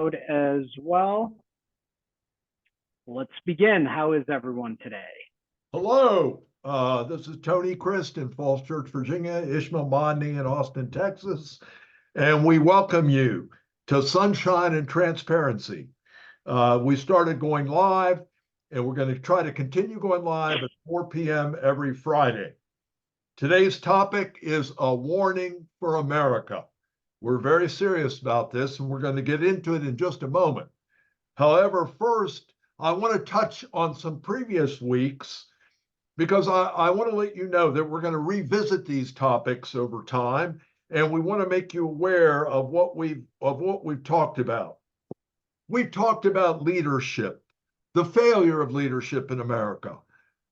as well. Let's begin. How is everyone today? Hello, this is Tony Christ in Falls Church, Virginia, Ishmael Bonding in Austin, Texas, and we welcome you to Sunshine and Transparency. We started going live, and we're going to try to continue going live at 4 p.m. every Friday. Today's topic is a warning for America. We're very serious about this, and we're going to get into it in just a moment. However, first, I want to touch on some previous weeks because I want to let you know that we're going to revisit these topics over time, and we want to make you aware of what we've talked about. We've talked about leadership, the failure of leadership in America,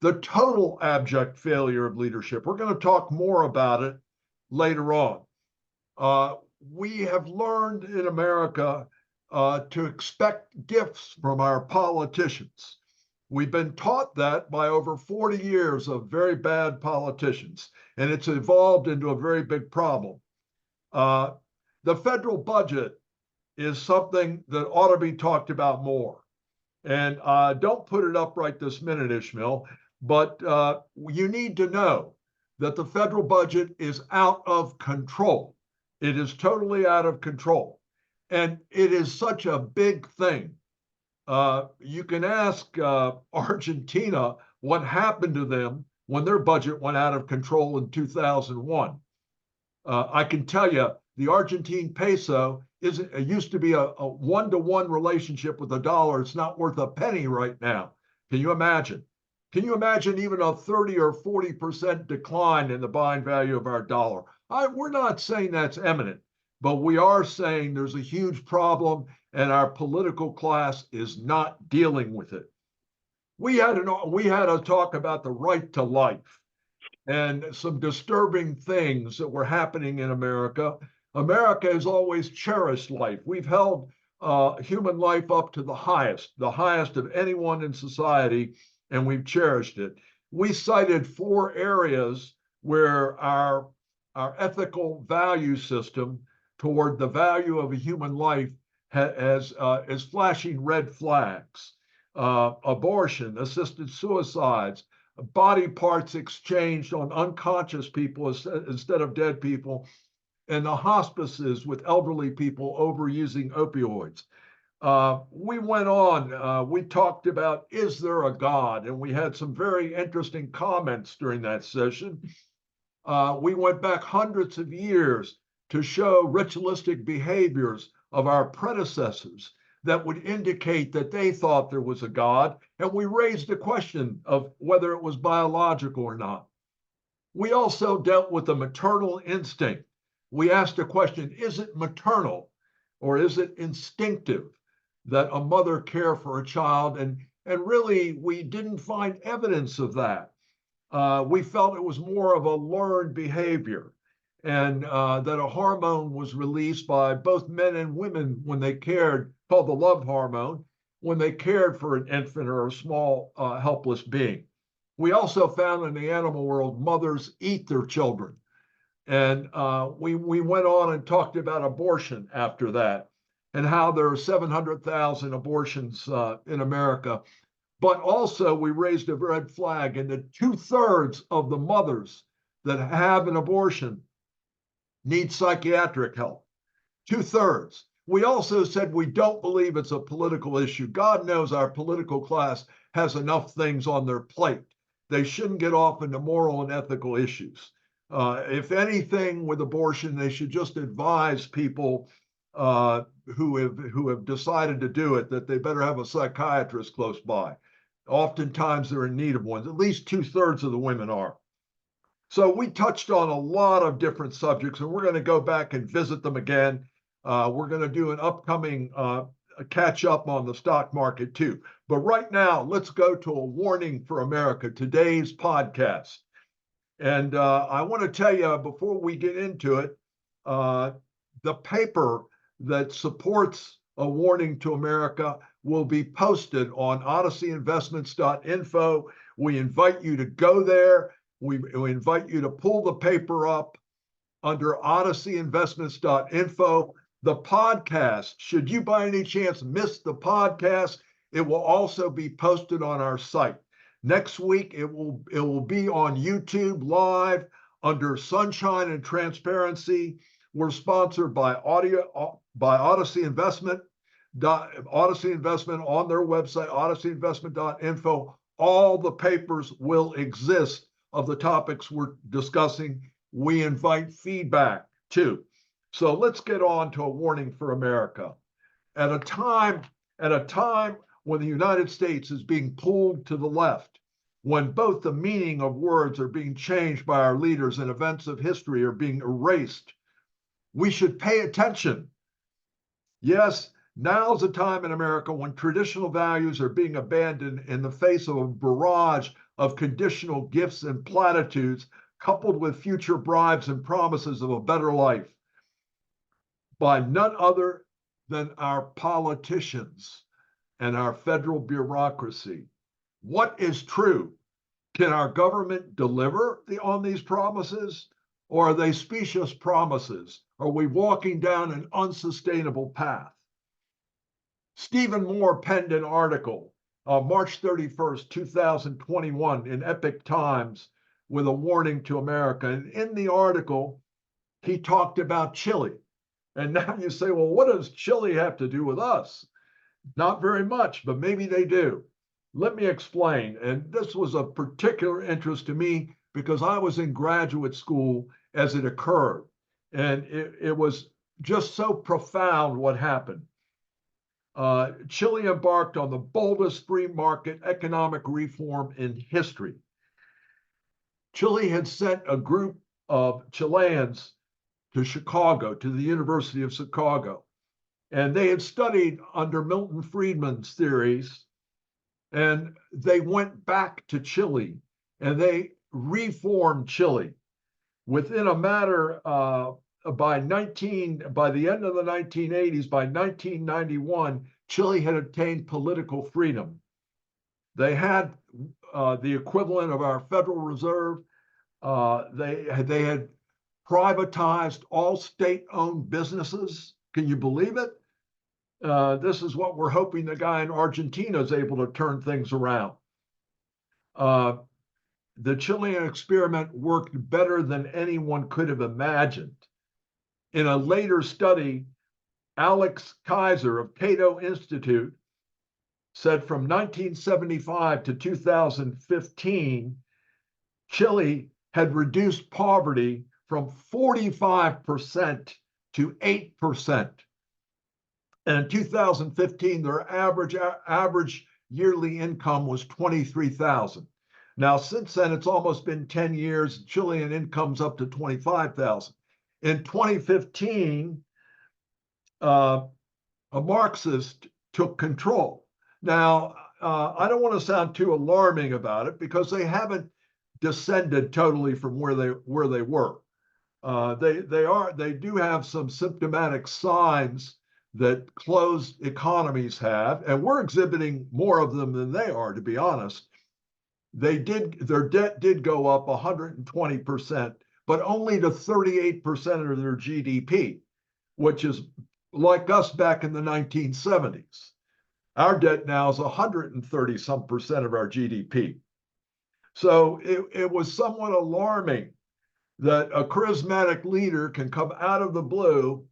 the total abject failure of leadership. We're going to talk more about it later on. We have learned in America to expect gifts from our politicians. We've been taught that by over 40 years of very bad politicians, and it's evolved into a very big problem. The federal budget is something that ought to be talked about more. And don't put it up right this minute, Ishmael, but you need to know that the federal budget is out of control. It is totally out of control. And it is such a big thing. You can ask Argentina what happened to them when their budget went out of control in 2001. I can tell you the Argentine peso it used to be a one-to-one relationship with the dollar. It's not worth a penny right now. Can you imagine? Can you imagine even a 30 or 40% decline in the buying value of our dollar? We're not saying that's imminent, but we are saying there's a huge problem and our political class is not dealing with it. We had a talk about the right to life and some disturbing things that were happening in America. America has always cherished life. We've held human life up to the highest of anyone in society, and we've cherished it. We cited 4 areas where our ethical value system toward the value of a human life is flashing red flags. Abortion, assisted suicides, body parts exchanged on unconscious people instead of dead people, and the hospices with elderly people overusing opioids. We went on, we talked about, is there a God? And we had some very interesting comments during that session. We went back hundreds of years to show ritualistic behaviors of our predecessors that would indicate that they thought there was a God, and we raised the question of whether it was biological or not. We also dealt with the maternal instinct. We asked the question, is it maternal or is it instinctive that a mother care for a child? And really, we didn't find evidence of that. We felt it was more of a learned behavior, and that a hormone was released by both men and women when they cared, called the love hormone, when they cared for an infant or a small helpless being. We also found in the animal world, mothers eat their children. And we went on and talked about abortion after that, and how there are 700,000 abortions in America. But also we raised a red flag, and that 2/3 of the mothers that have an abortion need psychiatric help. 2/3. We also said we don't believe it's a political issue. God knows our political class has enough things on their plate. They shouldn't get off into moral and ethical issues. If anything, with abortion, they should just advise people who have decided to do it that they better have a psychiatrist close by. Oftentimes they're in need of one. At least 2/3 of the women are. So we touched on a lot of different subjects, and we're going to go back and visit them again. We're going to do an upcoming catch up on the stock market too. But right now, let's go to a warning for America, today's podcast. And I want to tell you before we get into it, the paper that supports a warning to America will be posted on odysseyinvestments.info. We invite you to go there. We invite you to pull the paper up under odysseyinvestments.info. The podcast, should you by any chance miss the podcast, it will also be posted on our site. Next week, it will be on YouTube live under Sunshine and Transparency. We're sponsored by Odyssey Investment. Odyssey Investment on their website, odysseyyinvestment.info. All the papers will exist of the topics we're discussing. We invite feedback too. So let's get on to a warning for America. At a time when the United States is being pulled to the left, when both the meaning of words are being changed by our leaders and events of history are being erased, we should pay attention. Yes, now's the time in America when traditional values are being abandoned in the face of a barrage of conditional gifts and platitudes, coupled with future bribes and promises of a better life by none other than our politicians and our federal bureaucracy. What is true? Can our government deliver on these promises, or are they specious promises? Are we walking down an unsustainable path? Stephen Moore penned an article on March 31st, 2021 in Epoch Times with a warning to America. And in the article, he talked about Chile. And now you say, well, what does Chile have to do with us? Not very much, but maybe they do. Let me explain. And this was of particular interest to me because I was in graduate school as it occurred. And it was just so profound what happened. Chile embarked on the boldest free market economic reform in history. Chile had sent a group of Chileans to Chicago, to the University of Chicago. And they had studied under Milton Friedman's theories, and they went back to Chile and they reformed Chile. Within a matter, by the end of the 1980s, by 1991, Chile had attained political freedom. They had the equivalent of our Federal Reserve. They had privatized all state-owned businesses. Can you believe it? This is what we're hoping the guy in Argentina is able to turn things around. The Chilean experiment worked better than anyone could have imagined. In a later study, Alex Kaiser of Cato Institute said from 1975 to 2015, Chile had reduced poverty from 45% to 8%. And in 2015, their average yearly income was $23,000. Now, since then, it's almost been 10 years. Chilean income's up to $25,000. In 2015, a Marxist took control. Now, I don't want to sound too alarming about it because they haven't descended totally from where they were. They do have some symptomatic signs that closed economies have, and we're exhibiting more of them than they are, to be honest. Their debt did go up 120%, but only to 38% of their GDP, which is like us back in the 1970s. Our debt now is 130-some% of our GDP. So it was somewhat alarming that a charismatic leader can come out of the blue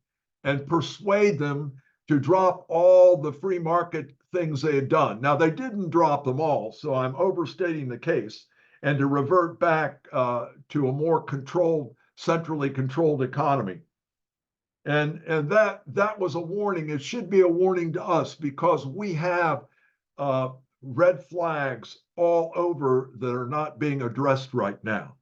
and persuade them to drop all the free market things they had done. Now, they didn't drop them all, so I'm overstating the case, and to revert back to a more controlled, centrally controlled economy. And that was a warning. It should be a warning to us because we have red flags all over that are not being addressed right now.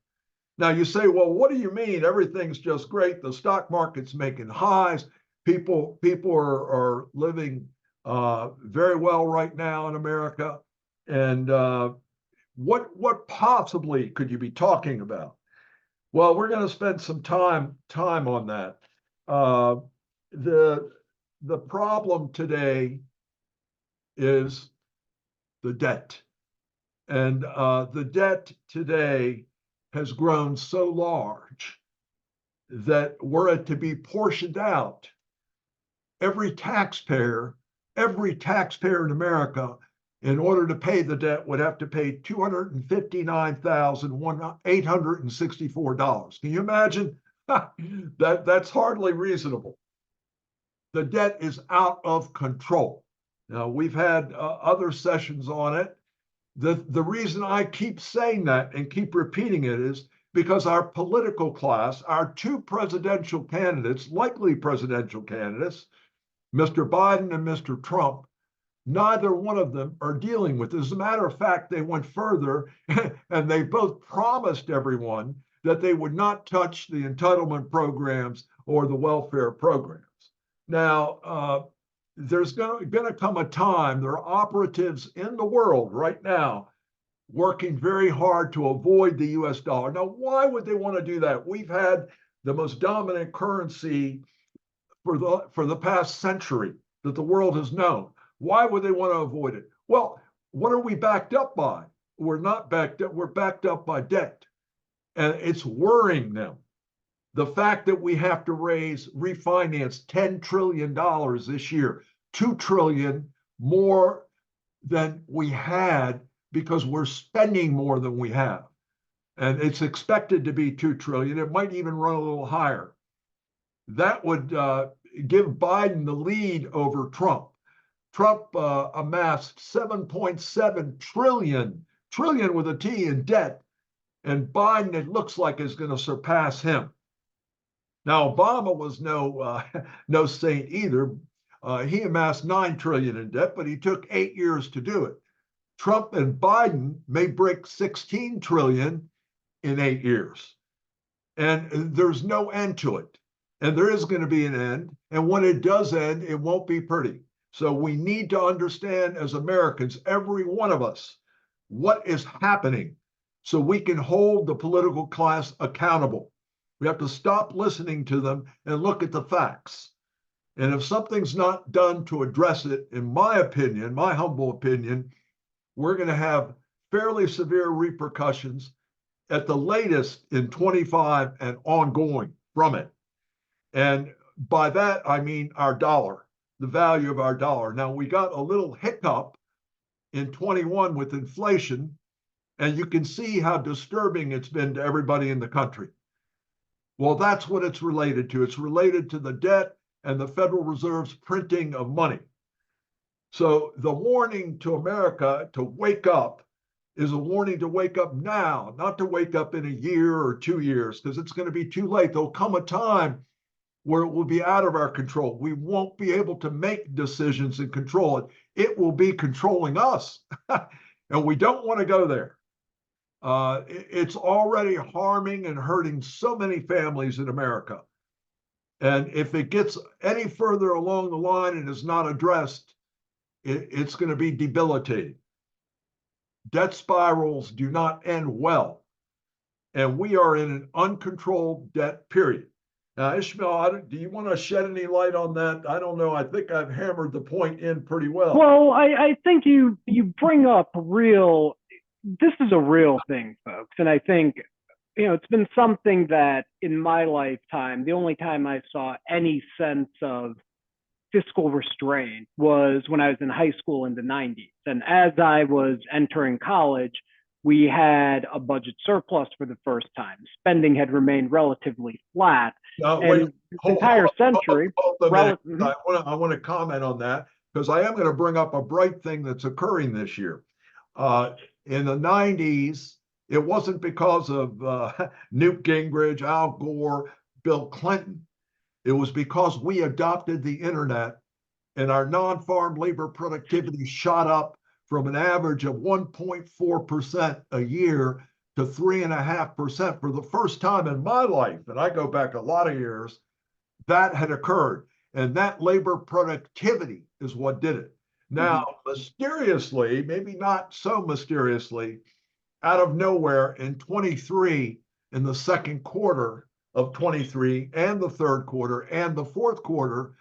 Now you say, well, what do you mean? Everything's just great. The stock market's making highs. People are living very well right now in America. And what possibly could you be talking about? Well, we're going to spend some time on that. The problem today is the debt. And the debt today has grown so large that were it to be portioned out, every taxpayer in America, in order to pay the debt, would have to pay $259,864. Can you imagine? That's hardly reasonable. The debt is out of control. Now, we've had other sessions on it. The reason I keep saying that and keep repeating it is because our political class, our two presidential candidates, likely presidential candidates, Mr. Biden and Mr. Trump, neither one of them are dealing with it. As a matter of fact, they went further and they both promised everyone that they would not touch the entitlement programs or the welfare programs. Now, there's going to come a time, there are operatives in the world right now working very hard to avoid the US dollar. Now, why would they want to do that? We've had the most dominant currency for the past century that the world has known. Why would they want to avoid it? Well, what are we backed up by? We're not backed up, we're backed up by debt. And it's worrying them. The fact that we have to refinance $10 trillion this year, $2 trillion more than we had because we're spending more than we have. And it's expected to be $2 trillion. It might even run a little higher. That would give Biden the lead over Trump. Trump amassed 7.7 trillion with a T in debt, and Biden, it looks like, is going to surpass him. Now, Obama was no saint either. He amassed 9 trillion in debt, but he took 8 years to do it. Trump and Biden may break 16 trillion in 8 years. And there's no end to it. And there is going to be an end. And when it does end, it won't be pretty. So we need to understand as Americans, every one of us, what is happening so we can hold the political class accountable. We have to stop listening to them and look at the facts. And if something's not done to address it, in my opinion, my humble opinion, we're going to have fairly severe repercussions at the latest in 25 and ongoing from it. And by that, I mean our dollar, the value of our dollar. Now, we got a little hiccup in 21 with inflation, and you can see how disturbing it's been to everybody in the country. Well, that's what it's related to. It's related to the debt and the Federal Reserve's printing of money. So the warning to America to wake up is a warning to wake up now, not to wake up in a year or 2 years, because it's going to be too late. There'll come a time where it will be out of our control. We won't be able to make decisions and control it. It will be controlling us. And we don't want to go there. It's already harming and hurting so many families in America. And if it gets any further along the line and is not addressed, it's going to be debilitating. Debt spirals do not end well. And we are in an uncontrolled debt period. Now, Ishmael, do you want to shed any light on that? I don't know. I think I've hammered the point in pretty well. Well, I think you bring up this is a real thing, folks. And I think, it's been something that in my lifetime, the only time I saw any sense of fiscal restraint was when I was in high school in the 90s. And as I was entering college, we had a budget surplus for the first time. Spending had remained relatively flat. And the entire century. I want to comment on that because I am going to bring up a bright thing that's occurring this year. In the 90s, it wasn't because of Newt Gingrich, Al Gore, Bill Clinton. It was because we adopted the internet and our non-farm labor productivity shot up from an average of 1.4% a year to 3.5% for the first time in my life. And I go back a lot of years, that had occurred. And that labor productivity is what did it. Now, mysteriously, maybe not so mysteriously, out of nowhere in 23, in the second quarter of 23 and the third quarter and the fourth quarter,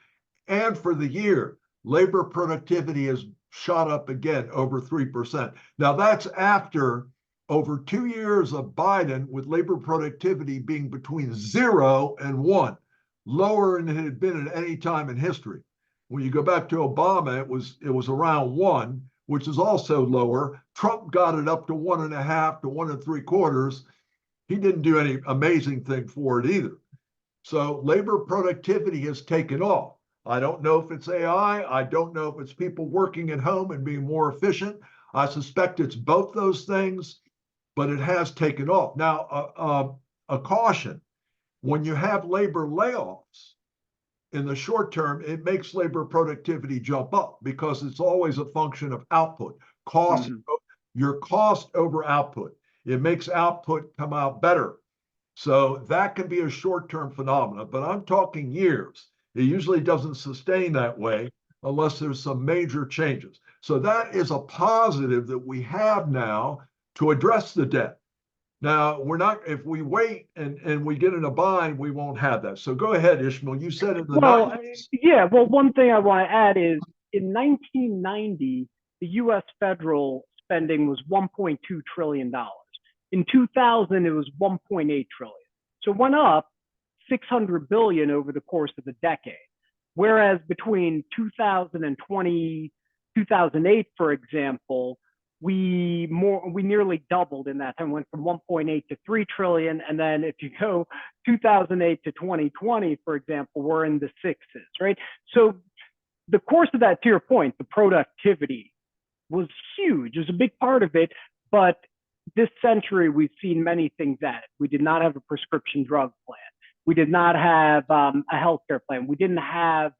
and for the year, labor productivity has shot up again over 3%. Now that's after over 2 years of Biden with labor productivity being between 0 and 1, lower than it had been at any time in history. When you go back to Obama, it was around 1, which is also lower. Trump got it up to 1.5 to 1.75. He didn't do any amazing thing for it either. So labor productivity has taken off. I don't know if it's AI. I don't know if it's people working at home and being more efficient. I suspect it's both those things, but it has taken off. Now, a caution, when you have labor layoffs in the short term, it makes labor productivity jump up because it's always a function of output, cost, your cost over output. It makes output come out better. So that can be a short-term phenomenon, but I'm talking years. It usually doesn't sustain that way unless there's some major changes. So that is a positive that we have now to address the debt. Now, we're not, if we wait and we get in a bind, we won't have that. So go ahead, Ishmael. You said in the Well, 90s. yeah. Well, one thing I want to add is in 1990, the U.S. federal spending was $1.2 trillion. In 2000, it was 1.8 trillion. So it went up 600 billion over the course of a decade. Whereas between 2020, 2008, for example, we nearly doubled in that time, went from 1.8 to 3 trillion. And then if you go 2008 to 2020, for example, we're in the sixes, right? So the course of that, to your point, the productivity was huge. It was a big part of it, but this century, we've seen many things at it. We did not have a prescription drug plan. We did not have a healthcare plan. We didn't have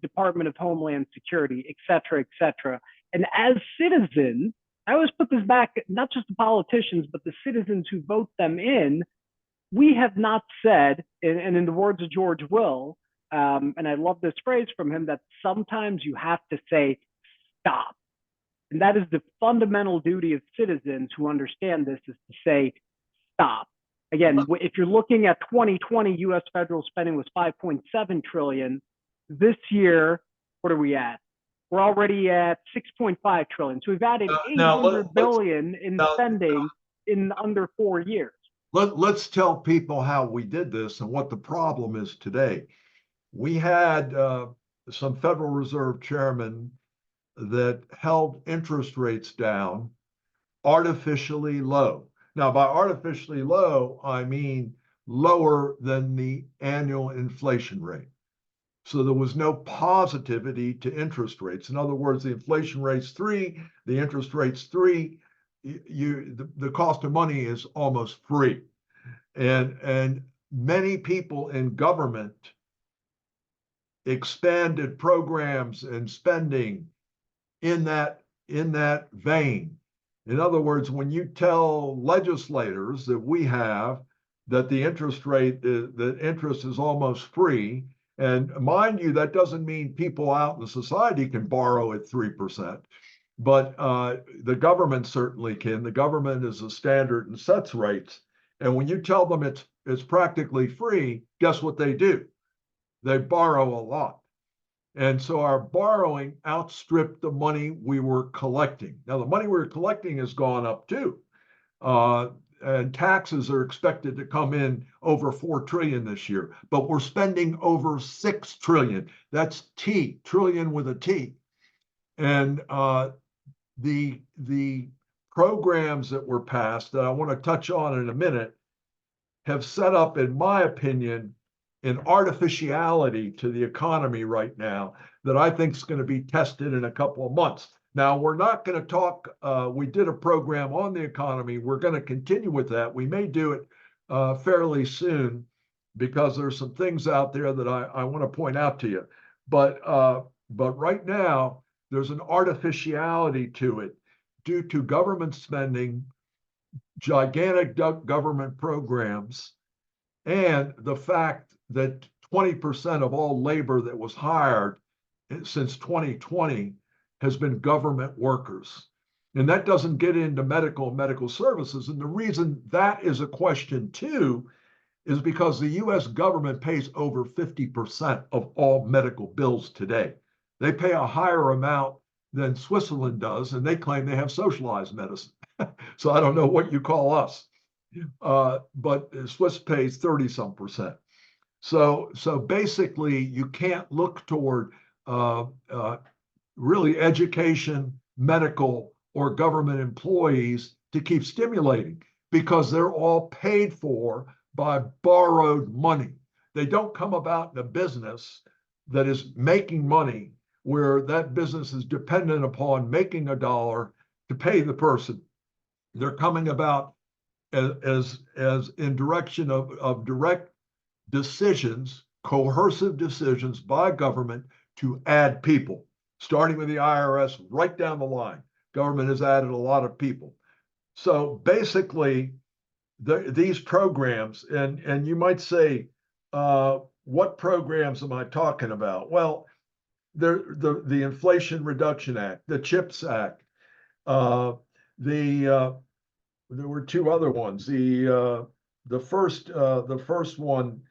Department of Homeland Security, et cetera, et cetera. And as citizens, I always put this back, not just the politicians, but the citizens who vote them in. We have not said, and in the words of George Will, and I love this phrase from him, that sometimes you have to say, stop. And that is the fundamental duty of citizens who understand this, is to say, stop. Again, if you're looking at 2020, US federal spending was 5.7 trillion. This year, what are we at? We're already at 6.5 trillion. So we've added 800 billion in spending in under 4 years. Let's tell people how we did this and what the problem is today. We had some Federal Reserve chairmen that held interest rates down artificially low. Now, by artificially low, I mean lower than the annual inflation rate. So there was no positivity to interest rates. In other words, the inflation rate's 3, the interest rate's 3, the cost of money is almost free. And many people in government expanded programs and spending in that vein. In other words, when you tell legislators that we have that the interest rate, the interest is almost free, and mind you, that doesn't mean people out in the society can borrow at 3%, but the government certainly can. The government is a standard and sets rates. And when you tell them it's practically free, guess what they do? They borrow a lot. And so our borrowing outstripped the money we were collecting. Now, the money we were collecting has gone up too. And taxes are expected to come in over 4 trillion this year, but we're spending over 6 trillion. That's T, trillion with a T. And the programs that were passed that I want to touch on in a minute have set up, in my opinion, an artificiality to the economy right now that I think is going to be tested in a couple of months. Now, we're not going to talk, we did a program on the economy. We're going to continue with that. We may do it fairly soon because there's some things out there that I want to point out to you. But right now, there's an artificiality to it due to government spending, gigantic government programs, and the fact that 20% of all labor that was hired since 2020 has been government workers. And that doesn't get into medical services. And the reason that is a question too is because the US government pays over 50% of all medical bills today. They pay a higher amount than Switzerland does, and they claim they have socialized medicine. So I don't know what you call us. But Swiss pays 30-some%. So basically, you can't look toward uh, really education, medical, or government employees to keep stimulating because they're all paid for by borrowed money. They don't come about in a business that is making money where that business is dependent upon making a dollar to pay the person. They're coming about as in direction of direct decisions, coercive decisions by government to add people, starting with the IRS right down the line. Government has added a lot of people. So basically, these programs, and you might say, what programs am I talking about? Well, the Inflation Reduction Act, the CHIPS Act, uh, there were two other ones. The first one,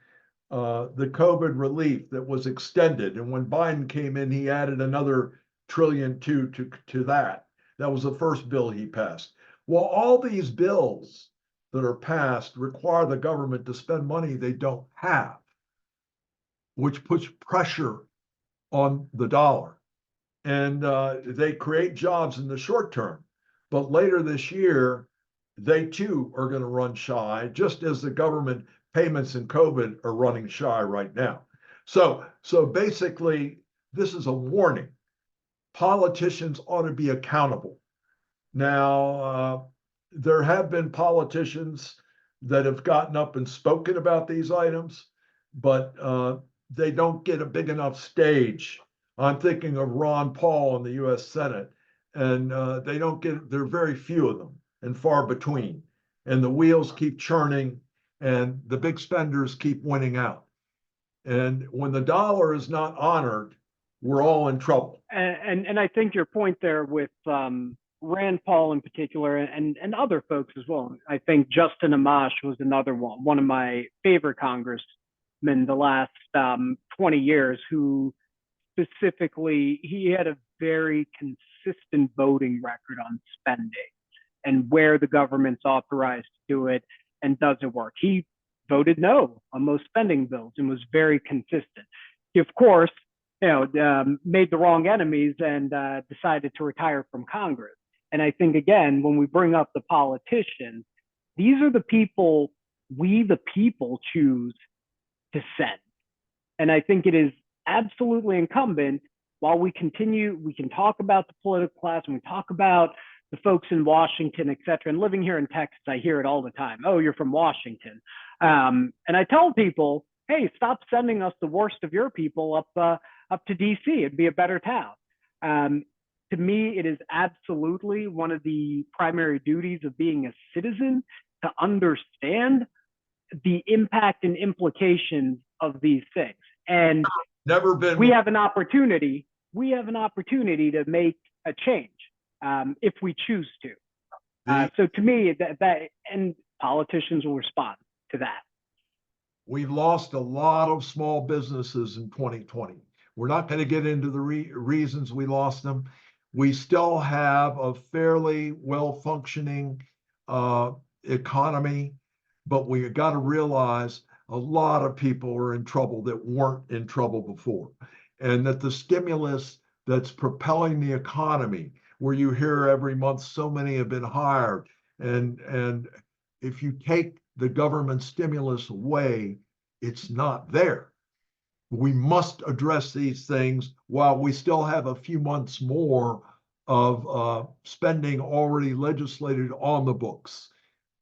the COVID relief that was extended, and when Biden came in, he added another trillion to that. That was the first bill he passed. Well, all these bills that are passed require the government to spend money they don't have, which puts pressure on the dollar. And they create jobs in the short term. But later this year, they too are going to run shy, just as the government payments in COVID are running shy right now. So basically, this is a warning. Politicians ought to be accountable. Now, there have been politicians that have gotten up and spoken about these items, but they don't get a big enough stage. I'm thinking of Ron Paul in the US Senate, and they don't get, there are very few of them and far between. And the wheels keep churning and the big spenders keep winning out. And when the dollar is not honored, we're all in trouble. And I think your point there with Rand Paul in particular, and other folks as well. I think Justin Amash was another one of my favorite congressmen the last 20 years, who specifically, he had a very consistent voting record on spending and where the government's authorized to do it and doesn't work. He voted no on most spending bills and was very consistent. He, of course, made the wrong enemies and decided to retire from Congress. And I think, again, when we bring up the politicians, these are the people we, the people, choose to send. And I think it is absolutely incumbent, while we continue, we can talk about the political class and we talk about the folks in Washington, et cetera. And living here in Texas, I hear it all the time. Oh, you're from Washington. And I tell people, hey, stop sending us the worst of your people up to DC. It'd be a better town. To me, it is absolutely one of the primary duties of being a citizen to understand the impact and implications of these things. And never been. We have an opportunity to make a change if we choose to. So to me, that and politicians will respond to that. We've lost a lot of small businesses in 2020. We're not going to get into the reasons we lost them. We still have a fairly well-functioning economy, but we got to realize a lot of people are in trouble that weren't in trouble before, and that the stimulus that's propelling the economy, where you hear every month so many have been hired, and if you take the government stimulus away, it's not there. We must address these things while we still have a few months more of spending already legislated on the books.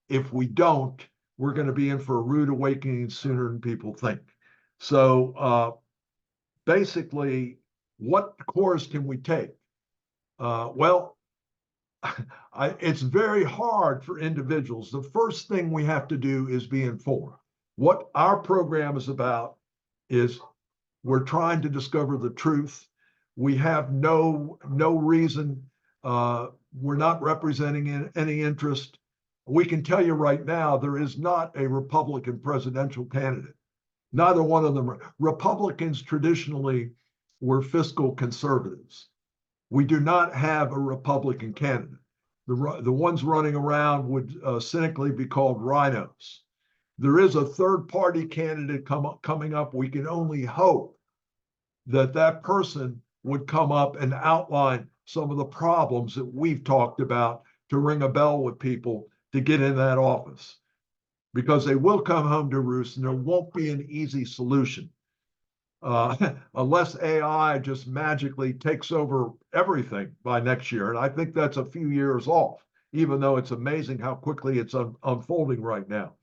If we don't, we're going to be in for a rude awakening sooner than people think. So basically, what course can we take? Well, it's very hard for individuals. The first thing we have to do is be informed. What our program is about is we're trying to discover the truth. We have no reason. We're not representing any interest. We can tell you right now, there is not a Republican presidential candidate. Neither one of them. Republicans traditionally were fiscal conservatives. We do not have a Republican candidate. The ones running around would cynically be called rhinos. There is a third party candidate coming up. We can only hope that person would come up and outline some of the problems that we've talked about to ring a bell with people to get in that office. Because they will come home to roost and there won't be an easy solution. Unless AI just magically takes over everything by next year. And I think that's a few years off, even though it's amazing how quickly it's unfolding right now.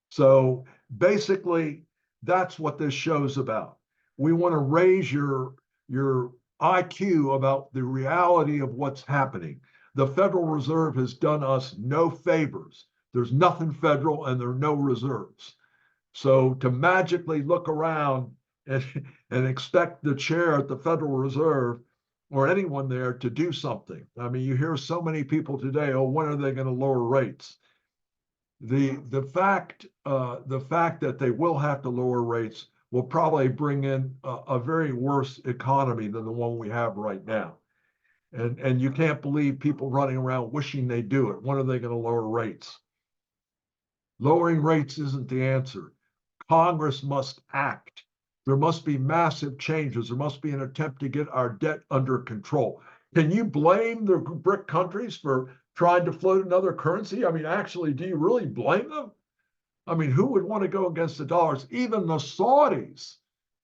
So basically, that's what this show's about. We want to raise your IQ about the reality of what's happening. The Federal Reserve has done us no favors. There's nothing federal and there are no reserves. So to magically look around and expect the chair at the Federal Reserve or anyone there to do something. I mean, you hear so many people today, oh, when are they going to lower rates? The fact that they will have to lower rates will probably bring in a very worse economy than the one we have right now. And you can't believe people running around wishing they do it. When are they going to lower rates? Lowering rates isn't the answer. Congress must act. There must be massive changes. There must be an attempt to get our debt under control. Can you blame the BRIC countries for trying to float another currency? I mean, actually, do you really blame them? I mean, who would want to go against the dollars? Even the Saudis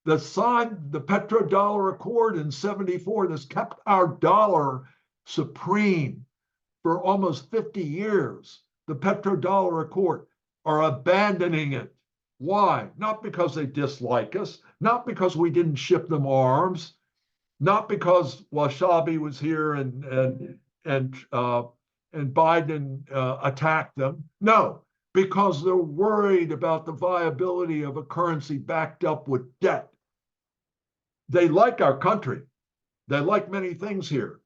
that signed the petrodollar accord in '74 that's kept our dollar supreme for almost 50 years, the petrodollar accord, are abandoning it. Why? Not because they dislike us, not because we didn't ship them arms, not because Washabi was here and Biden attacked them. No, because they're worried about the viability of a currency backed up with debt. They like our country. They like many things here.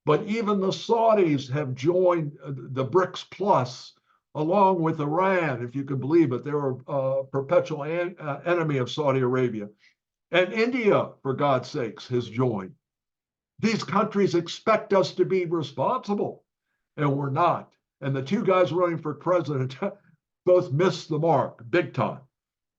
But even the Saudis have joined the BRICS Plus along with Iran, if you can believe it. They're a perpetual enemy of Saudi Arabia. And India, for God's sakes, has joined. These countries expect us to be responsible, and we're not. And the two guys running for president both missed the mark big time.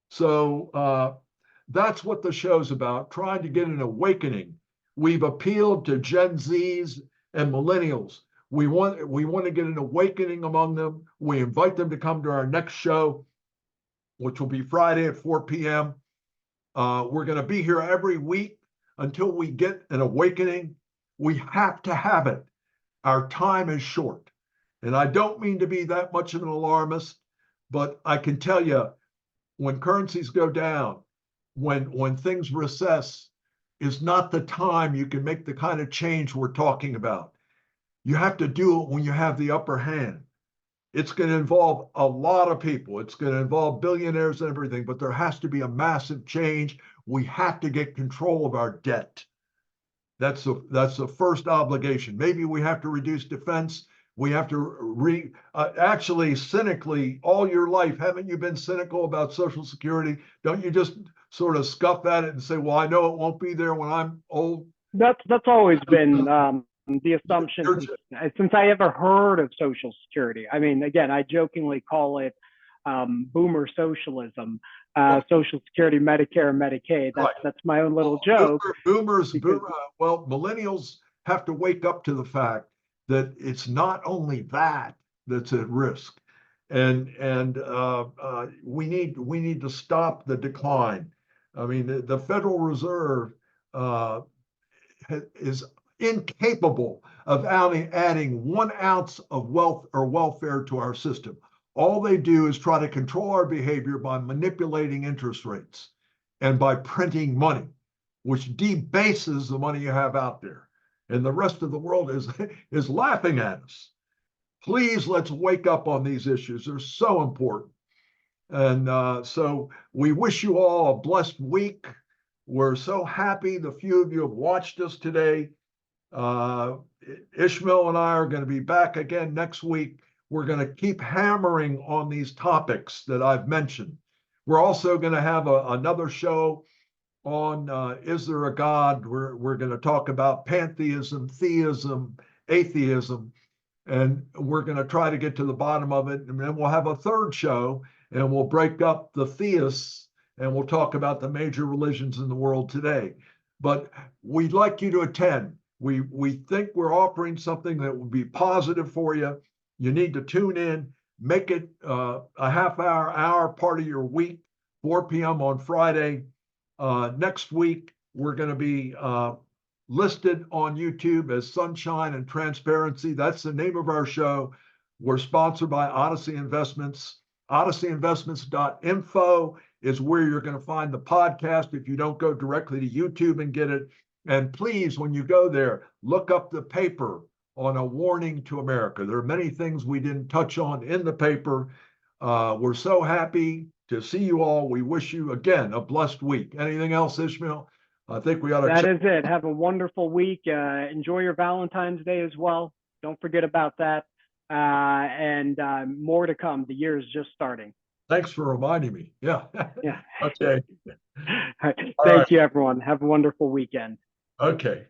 So that's what the show's about, trying to get an awakening. We've appealed to Gen Zs and millennials. We want to get an awakening among them. We invite them to come to our next show, which will be Friday at 4 p.m. We're going to be here every week until we get an awakening. We have to have it. Our time is short. And I don't mean to be that much of an alarmist, but I can tell you, when currencies go down, when things recess, is not the time you can make the kind of change we're talking about. You have to do it when you have the upper hand. It's going to involve a lot of people. It's going to involve billionaires and everything, but there has to be a massive change. We have to get control of our debt. That's the first obligation. Maybe we have to reduce defense. We have to actually cynically, all your life, haven't you been cynical about Social Security? Don't you just sort of scuff at it and say, well, I know it won't be there when I'm old? That's always been the assumption since I ever heard of Social Security. I mean, again, I jokingly call it boomer socialism, Social Security, Medicare, and Medicaid. That's my own little joke. Well, millennials have to wake up to the fact that it's not only that's at risk, and we need to stop the decline. I mean, the Federal Reserve is incapable of adding 1 ounce of wealth or welfare to our system. All they do is try to control our behavior by manipulating interest rates and by printing money, which debases the money you have out there. And the rest of the world is laughing at us. Please, let's wake up on these issues. They're so important. And so we wish you all a blessed week. We're so happy the few of you have watched us today. Ishmael and I are going to be back again next week. We're going to keep hammering on these topics that I've mentioned. We're also going to have another show on Is There a God? We're going to talk about pantheism, theism, atheism, and we're going to try to get to the bottom of it. And then we'll have a third show, and we'll break up the theists, and we'll talk about the major religions in the world today. but we'd like you to attend. We think we're offering something that will be positive for you. You need to tune in, make it a half hour part of your week, 4 p.m. on Friday. Next week, we're going to be listed on YouTube as Sunshine and Transparency. That's the name of our show. We're sponsored by Odyssey Investments. OdysseyInvestments.info is where you're going to find the podcast if you don't go directly to YouTube and get it. And please, when you go there, look up the paper on a warning to America. There are many things we didn't touch on in the paper. We're so happy to see you all. We wish you, again, a blessed week. Anything else, Ishmael? I think we ought to. That is it. Have a wonderful week. Enjoy your Valentine's Day as well. Don't forget about that. And more to come. The year is just starting. Thanks for reminding me. Yeah. Yeah. Okay. Thank right. you, everyone. Have a wonderful weekend. Okay.